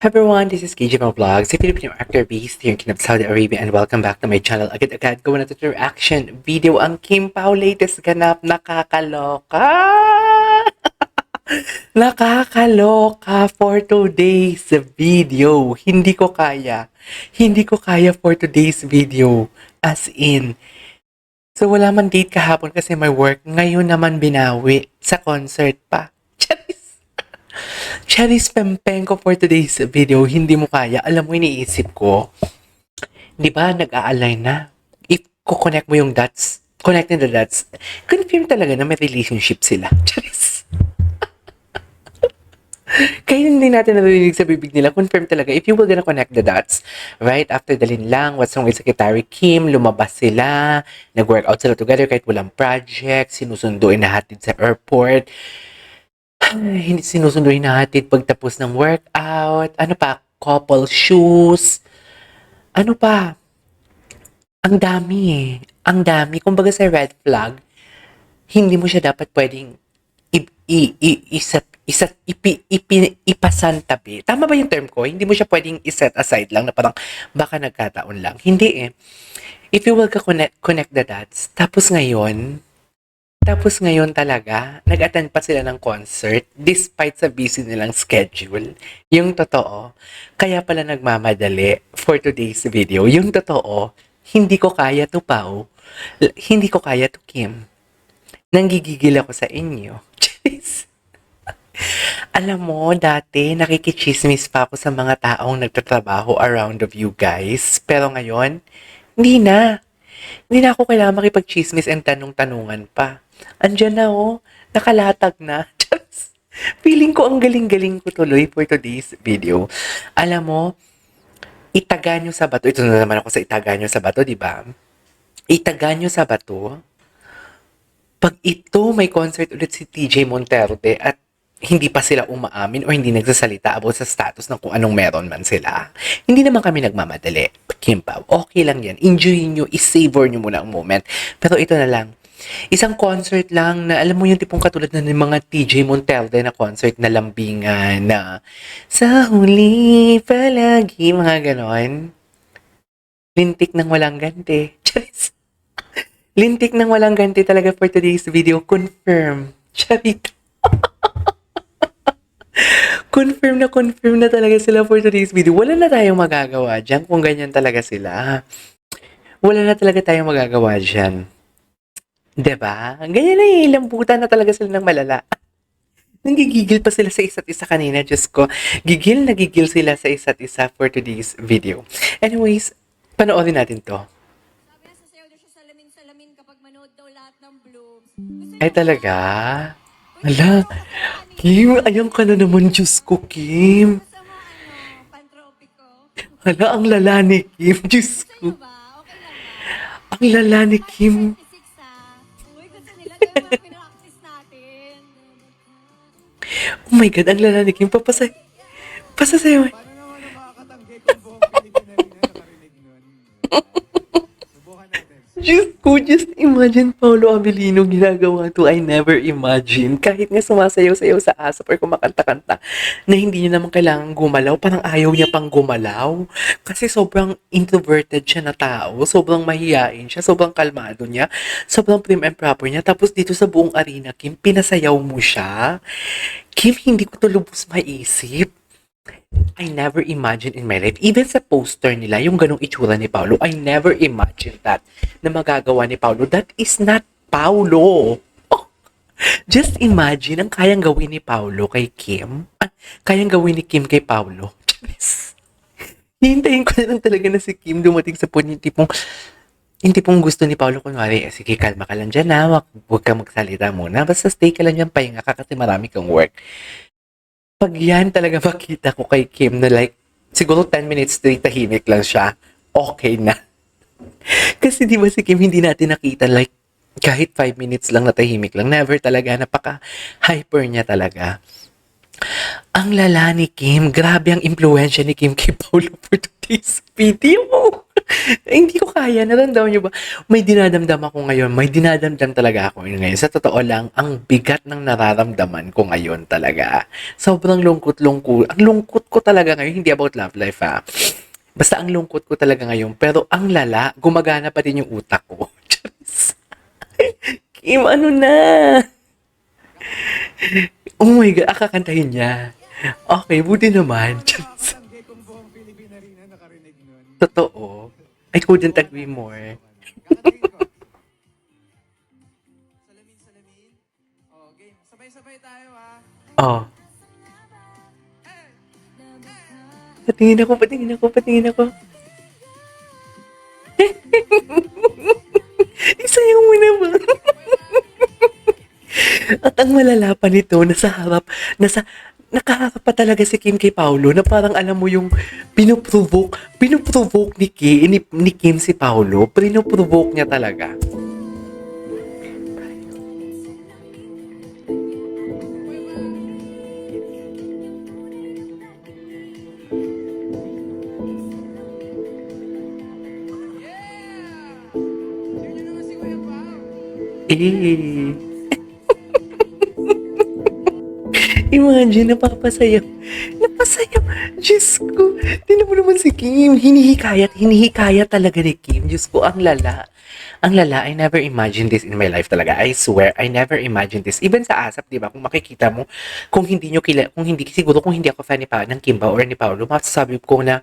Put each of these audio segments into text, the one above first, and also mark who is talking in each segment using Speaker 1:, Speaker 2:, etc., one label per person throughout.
Speaker 1: Everyone, this is KJ Vlogs, a Filipino actor based here in Kinab, Saudi Arabia, and welcome back to my channel. Agad-agad gawa natin yung reaction video ang Kim Pao latest ganap. Nakakaloka! Nakakaloka for today's video. Hindi ko kaya. Hindi ko kaya for today's video. As in, so wala man date kahapon kasi may work. Ngayon naman binawi sa concert pa. Charis Pempenko for today's video, hindi mo kaya. Alam mo, iniisip ko, di ba nag-a-align na? If connect mo yung dots, connecting the dots, confirm talaga na may relationship sila. Charis. Kaya hindi natin narinig sa bibig nila, confirm talaga. If you will gonna connect the dots, right after the linlang, What's Wrong with Secretary Kim, lumabas sila, nag-workout sila together kahit walang project, sinusunduin na hatid sa airport, hindi sinusunduin natin pagtapos ng workout. Ano pa? Couple shoes. Ano pa? Ang dami eh. Ang dami. Kumbaga sa red flag, hindi mo siya dapat pwedeng ipasantabi. Tama ba yung term ko? Hindi mo siya pwedeng iset aside lang na parang baka nagkataon lang. Hindi eh. If you will connect the dots, tapos ngayon talaga, nag-attend pa sila ng concert despite sa busy nilang schedule. Yung totoo, kaya pala nagmamadali for today's video. Yung totoo, hindi ko kaya to Pao. Hindi ko kaya to Kim. Nanggigigil ako sa inyo. Jeez. Alam mo, dati nakikichismis pa ako sa mga taong nagtatrabaho around of you guys. Pero ngayon, hindi na. Hindi na ako kailangan makipag-chismis and tanong-tanungan pa. Andiyan na nakalatag na. Feeling ko ang galing-galing ko tuloy for today's video. Alam mo, Itaganyo sa Bato. Ito na naman ako sa Itaganyo sa Bato, di ba? Itaganyo sa Bato. Pag ito may concert ulit si TJ Monterde at hindi pa sila umaamin o hindi nagsasalita about sa status ng kung anong meron man sila. Hindi naman kami nagmamadali. Kim Pao, okay lang yan. Enjoyin nyo, isavor nyo muna ang moment. Pero ito na lang. Isang concert lang na alam mo yung tipong katulad na ng mga TJ Monterde na concert na lambingan na sa huli palagi, mga ganon. Lintik ng walang ganti. Charis. Lintik ng walang ganti talaga for today's video. Confirm. Charito. Confirm na talaga sila for today's video. Wala na tayong magagawa dyan kung ganyan talaga sila. Wala na talaga tayong magagawa dyan. Diba? Ganyan na lambutan na talaga sila ng malala. Nanggigigil pa sila sa isa't isa kanina. Diyos ko, gigil sila sa isa't isa for today's video. Anyways, panoorin natin to.
Speaker 2: Sabi na sasayaw daw siya salamin kapag manood daw lahat ng blooms.
Speaker 1: Ay talaga? Hala, Kim, ayan ka na naman, Diyos ko, Kim.
Speaker 2: Masama pantropiko.
Speaker 1: Hala, ang lala ni Kim, Diyos ko.
Speaker 2: Sa'yo ba? Okay lang ba?
Speaker 1: Ang lala ni Kim.
Speaker 2: 26 ha? Uy, gusto nila yung mga pinaka-artist natin.
Speaker 1: Oh my God, ang lala ni Kim. Pasasayaw.
Speaker 3: Paano naman ang makakatanggi kung buong Pilipinas na nakarinig nun? Subukan natin.
Speaker 1: Diyos ko, just imagine Paolo Abilino ginagawa to. I never imagine. Kahit nga sumasayaw-sayaw sa asap or kumakanta-kanta na hindi niya naman kailangan gumalaw. Parang ayaw niya pang gumalaw. Kasi sobrang introverted siya na tao. Sobrang mahiyain siya. Sobrang kalmado niya. Sobrang prim and proper niya. Tapos dito sa buong arena, Kim, pinasayaw mo siya. Kim, hindi ko to lubos maisip. I never imagined in my life, even sa poster nila, yung ganong itsura ni Paolo, I never imagined that na magagawa ni Paolo. That is not Paolo. Oh, just imagine ang kayang gawin ni Paolo kay Kim. Kayang gawin ni Kim kay Paolo. Hintayin ko na lang talaga na si Kim dumating sa point yung tipong gusto ni Paolo, kunwari, sige, kalma ka lang dyan na, huwag ka magsalita muna, basta stay ka lang dyan, pahinga ka kasi marami kang work. Pag yan talaga makita ko kay Kim na like, siguro 10 minutes straight tahimik lang siya, okay na. Kasi di ba si Kim hindi natin nakita like, kahit 5 minutes lang na tahimik lang, never talaga, napaka-hyper niya talaga. Ang lala ni Kim, grabe ang impluensya ni Kim kay Paolo for today's video. Hindi ko kaya, naramdaman niyo ba? May dinadamdam ako ngayon, may dinadamdam talaga ako ngayon. Sa totoo lang, ang bigat ng nararamdaman ko ngayon talaga. Sobrang lungkot-lungkot. Ang lungkot ko talaga ngayon, hindi about love life ha. Basta ang lungkot ko talaga ngayon, pero ang lala, gumagana pa din yung utak ko. Charis. Kim, ano na? Oh my God, akakantahin niya. Okay, buti naman. Charis.
Speaker 3: Barangay kung buong Pilipina rin na nakarinig nun.
Speaker 1: Totoo. I couldn't agree more.
Speaker 3: Kakatayin ko. Salamin, salamin. Oh, game. Sabay-sabay tayo ha.
Speaker 1: Oh. Patingin ako, patingin ako, patingin ako. Isayaw mo naman. At ang malala pa nito, nasa harap, nakaharap pa talaga si Kim kay Paolo na parang alam mo yung pinuprovoke ni Kim si Paolo. Pinuprovoke niya talaga.
Speaker 3: Yun yun naman si Kuya Pao.
Speaker 1: Eh. Imagine, napapasayaw. Napasayaw. Diyos ko. Tingnan mo naman si Kim. Hinihikayat talaga ni Kim. Diyos ko, ang lala. Ang lala, I never imagined this in my life talaga. I swear, I never imagined this. Even sa ASAP, di ba? Kung makikita mo, kung hindi siguro kung hindi ako fan ng Kim ba or ni Paolo, masasabi ko na,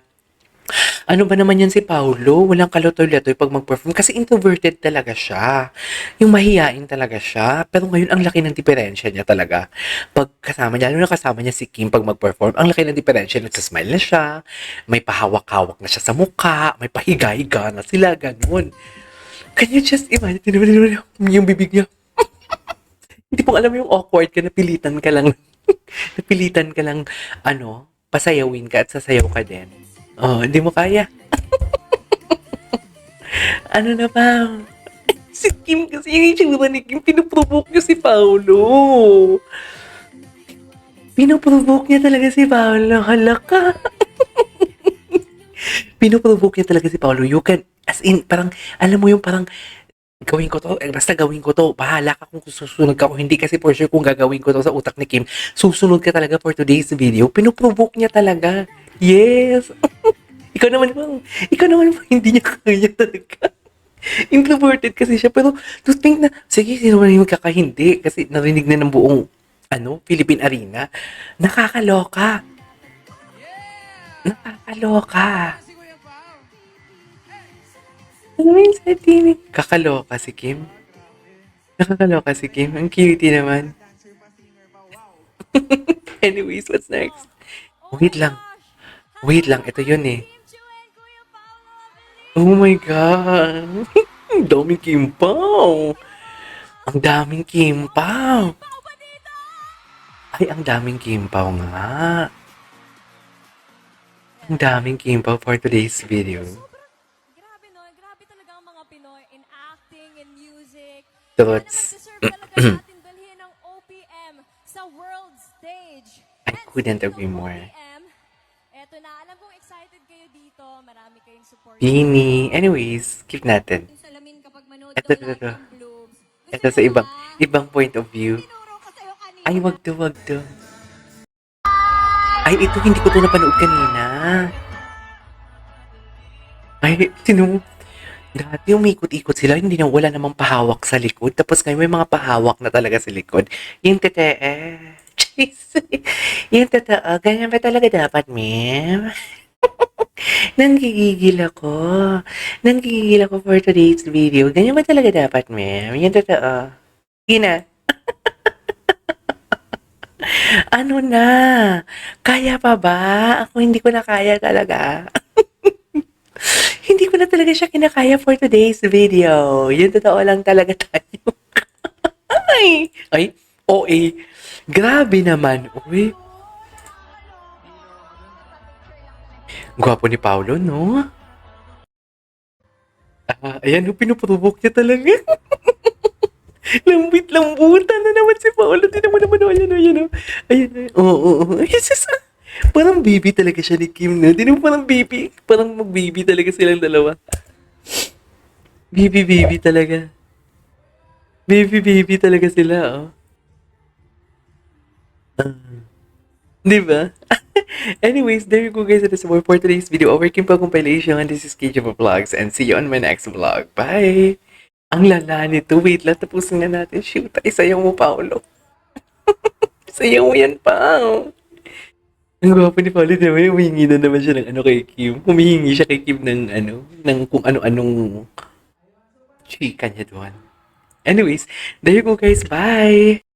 Speaker 1: ano ba naman yan si Paolo? Walang kalotoy-latoy pag mag-perform. Kasi introverted talaga siya. Yung mahiyain talaga siya. Pero ngayon, ang laki ng diferensya niya talaga. Pag kasama niya, lalo na kasama niya si Kim pag mag-perform, ang laki ng diferensya. Nagsasmile na siya. May pahawak-hawak na siya sa mukha. May pahiga-higa na sila. Ganun. Can you just imagine? Yung bibig niya. Hindi po alam yung awkward ka. Napilitan ka lang. Napilitan ka lang, pasayawin ka at sasayaw ka din. Oh, hindi mo kaya. Ano na ba? Si Kim kasi yung itsura ni Kim, pinuprovoke niya si Paolo. Pinuprovoke niya talaga si Paolo. Hala ka. Pinuprovoke niya talaga si Paolo. You can, as in, parang, alam mo yung parang, gawin ko to, basta gawin ko to, bahala ka kung susunod ka o hindi kasi for sure kung gagawin ko to sa utak ni Kim, susunod ka talaga for today's video. Pinuprovoke niya talaga. Yes. Ikaw naman ba, hindi niya kaya talaga. Introverted kasi siya, pero to think na, sige, sino man yung magkakahindi kasi narinig na ng buong, Philippine Arena. Nakakaloka. Nakakaloka.
Speaker 3: Si Kuya Pao.
Speaker 1: Ano yun sa TV? Kakaloka si Kim. Nakakaloka si Kim. Ang cutie naman.
Speaker 3: Dancer pa, singer pa. Wow.
Speaker 1: Anyways, what's next? Wait lang. Wait lang. Ito yun eh.
Speaker 2: Kim Chu and Kuya Paolo Abilino.
Speaker 1: Oh my God. Ang daming kimpaw. Ang daming kimpaw.
Speaker 2: Pao ba dito?
Speaker 1: Ay, ang daming kimpaw nga. Ang daming kimpaw for today's video.
Speaker 2: Grabe no, grabe talaga ang mga Pinoy in acting, in music.
Speaker 1: Truths.
Speaker 2: Kaya naman deserve talaga natin dalhin ang OPM sa world stage.
Speaker 1: I
Speaker 2: And
Speaker 1: couldn't
Speaker 2: speaking
Speaker 1: agree
Speaker 2: of
Speaker 1: more.
Speaker 2: OPM, eto na, alam kong excited kayo dito. Marami kayong support.
Speaker 1: Beanie. Anyways, keep natin.
Speaker 2: Yung salamin kapag manood
Speaker 1: Ito,
Speaker 2: daw
Speaker 1: ito,
Speaker 2: lahat
Speaker 1: ito.
Speaker 2: ng blooms. Gusto
Speaker 1: Ito sa
Speaker 2: mo
Speaker 1: ibang,
Speaker 2: ba?
Speaker 1: ibang point of view.
Speaker 2: Tinuro ko sa'yo kanina.
Speaker 1: Ay, wag to, wag to. Ay, ito, hindi ko to napanood kanina. Ay, dati umikot-ikot sila, hindi na wala namang pahawak sa likod. Tapos ngayon may mga pahawak na talaga sa likod. Yung totoo, jeez. Yung totoo, ganyan ba talaga dapat, ma'am? Nanggigigil ako. Nanggigigil ako for today's video. Ganyan ba talaga dapat, ma'am? Yung totoo. Sige na. Ano na? Kaya pa ba? Ako hindi ko na kaya talaga. Hindi ko na talaga siya kinakaya for today's video. Yun, totoo lang talaga tayo. Ay, OA. Grabe naman. Uy. Gwapo ni Paolo, no? Ayan, pinuprovoke niya talaga. Lambit-lambutan na naman si Paolo. Tinan mo naman, ayan. Oo. Ay, sus, Parang baby talaga siya ni Kim, no? Di naman parang baby. Parang mag-baby talaga silang dalawa. Baby talaga. Baby talaga sila, oh. Di ba? Anyways, there you go guys. That is more for today's video. Over Kim Pa compilation. This is KJ Vlogs and see you on my next vlog. Bye! Ang lala nito. Wait lang, tapusin na natin. Shoot, isayaw mo, Paolo. Isayaw mo yan, Pao. Ang gwapo ni Paolo naman. Humihingi na naman siya ng ano kay Kim. Humihingi siya kay Kim ng ano, ng kung ano-anong chika niya doon. Anyways, there you go guys. Bye!